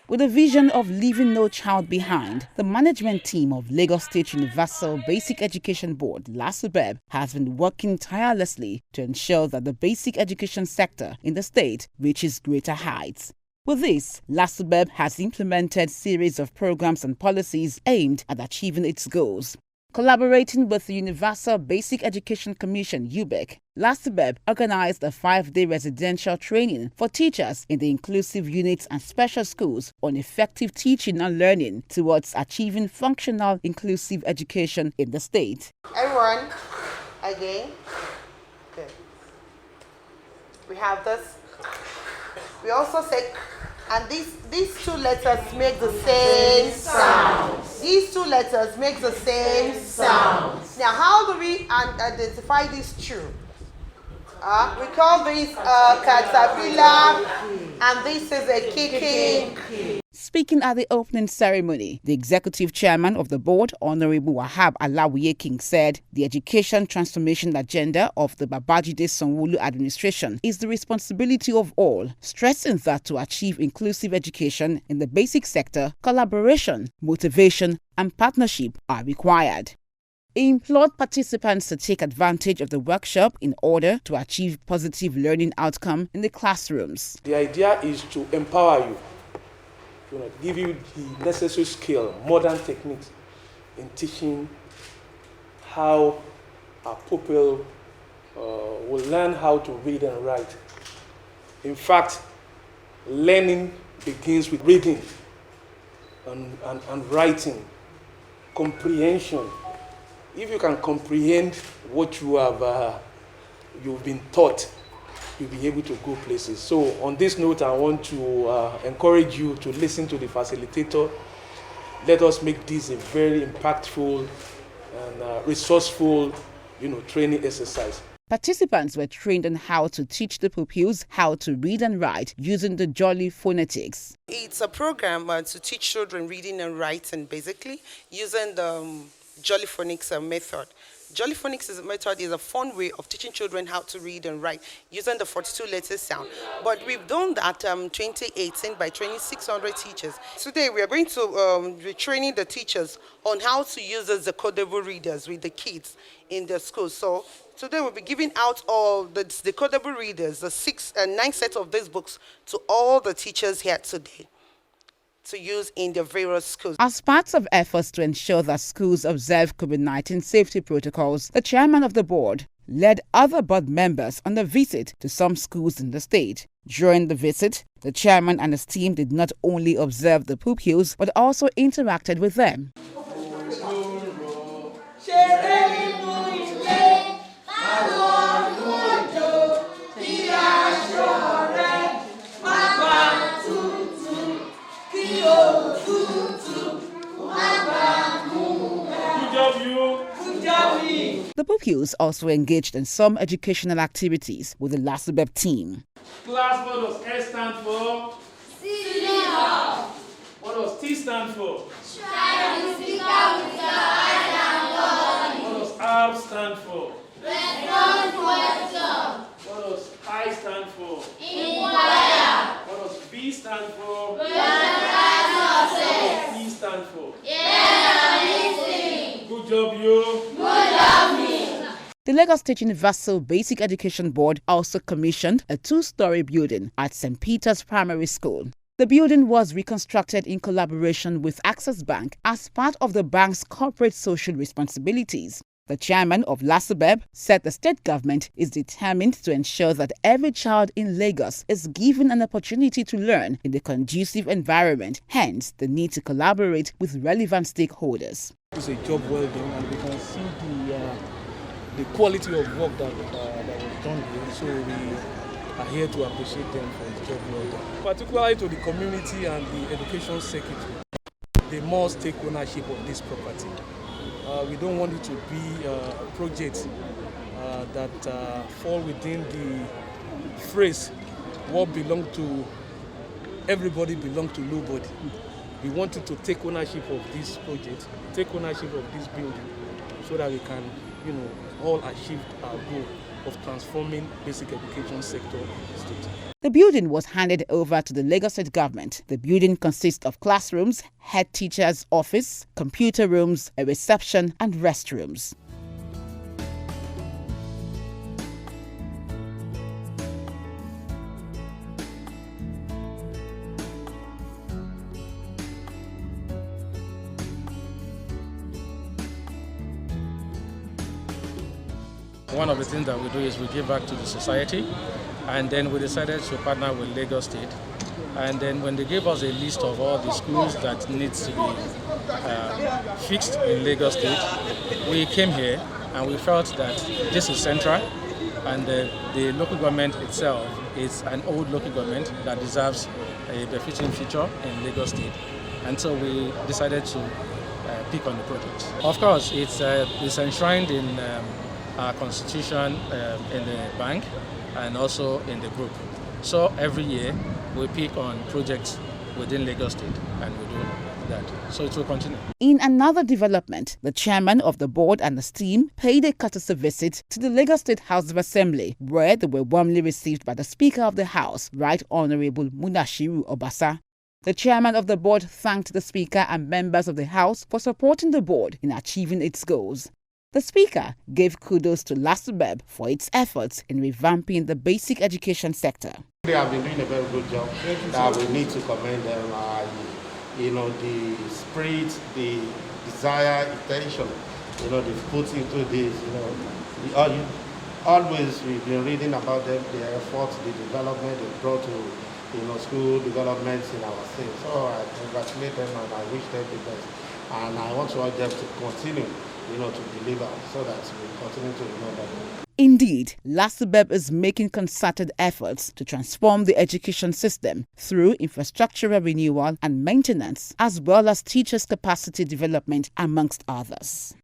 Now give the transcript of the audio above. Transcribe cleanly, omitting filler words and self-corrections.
With a vision of leaving no child behind, the management team of Lagos State Universal Basic Education Board, Lasubeb, has been working tirelessly to ensure that the basic education sector in the state reaches greater heights. With this, Lasubeb has implemented a series of programs and policies aimed at achieving its goals. Collaborating with the Universal Basic Education Commission (UBEC), Lasubeb organized a 5-day residential training for teachers in the inclusive units and special schools on effective teaching and learning towards achieving functional inclusive education in the state. Everyone, again, good. We have this. We also say, and these two letters make the same sound. These two letters make the same sound. Now, how do we identify these two? We call this a caterpillar, and this is a kicking. Speaking at the opening ceremony, the executive chairman of the board, Honorable Wahab Alawiye King, said the education transformation agenda of the Babajide Sanwo-Olu administration is the responsibility of all, stressing that to achieve inclusive education in the basic sector, collaboration, motivation, and partnership are required. He implored participants to take advantage of the workshop in order to achieve positive learning outcome in the classrooms. The idea is to empower you, give you the necessary skill, modern techniques in teaching how our pupil will learn how to read and write. In fact, learning begins with reading and writing, comprehension. If you can comprehend what you've been taught, you'll be able to go places. So on this note, I want to encourage you to listen to the facilitator. Let us make this a very impactful and resourceful, training exercise. Participants were trained on how to teach the pupils how to read and write using the Jolly phonetics. It's a program to teach children reading and writing, basically, using the Jolly phonics method. Jolly phonics method is a fun way of teaching children how to read and write using the 42 letter sound. But we've done that 2018 by training 600 teachers. Today we are going to be training the teachers on how to use the decodable readers with the kids in the school. So today we'll be giving out all the decodable readers, the 9 sets of these books, to all the teachers here today to use in the various schools. As part of efforts to ensure that schools observe COVID-19 safety protocols, the chairman of the board led other board members on a visit to some schools in the state. During the visit, the chairman and his team did not only observe the pupils, but also interacted with them. The pupils also engaged in some educational activities with the Lasubeb team. Class, what does S stand for? Senior. What does T stand for? Try to speak out with your eyes and body. What does R stand for? Respond question. What does I stand for? Inquire. What does B stand for? Prioritize success. What does E stand for? Good job, you. The Lagos State Universal Basic Education Board also commissioned a 2-story building at St. Peter's Primary School. The building was reconstructed in collaboration with Access Bank as part of the bank's corporate social responsibilities. The chairman of Lasubeb said the state government is determined to ensure that every child in Lagos is given an opportunity to learn in a conducive environment, hence the need to collaborate with relevant stakeholders. It's a job well done, and we can see the quality of work that was done here, so we are here to appreciate them for the job well done. Particularly to the community and the education secretary, they must take ownership of this property. We don't want it to be a project that fall within the phrase, what belongs to everybody belongs to nobody. We wanted to take ownership of this project, take ownership of this building, so that we can, all achieve our goal of transforming basic education sector in the state. The building was handed over to the Lagos State government. The building consists of classrooms, head teacher's office, computer rooms, a reception and restrooms. One of the things that we do is we give back to the society, and then we decided to partner with Lagos State. And then when they gave us a list of all the schools that needs to be fixed in Lagos State, we came here and we felt that this is central, and the local government itself is an old local government that deserves a befitting future in Lagos State. And so we decided to pick on the project. Of course, it's enshrined in our constitution in the bank and also in the group. So every year we pick on projects within Lagos State and we do that. So it will continue. In another development, the chairman of the board and his team paid a courtesy visit to the Lagos State House of Assembly, where they were warmly received by the Speaker of the House, Right Honorable Munashiru Obasa. The chairman of the board thanked the Speaker and members of the House for supporting the board in achieving its goals. The Speaker gave kudos to Lasubeb for its efforts in revamping the basic education sector. They have been doing a very good job. We need to commend them. The spirit, the desire, intention, they've put into this. Always we've been reading about them, their efforts, the development they brought to school developments in our state. So I congratulate them and I wish them the best. And I want to urge them to continue, to deliver so that we continue to that. Indeed, Lasubeb is making concerted efforts to transform the education system through infrastructural renewal and maintenance, as well as teachers' capacity development, amongst others.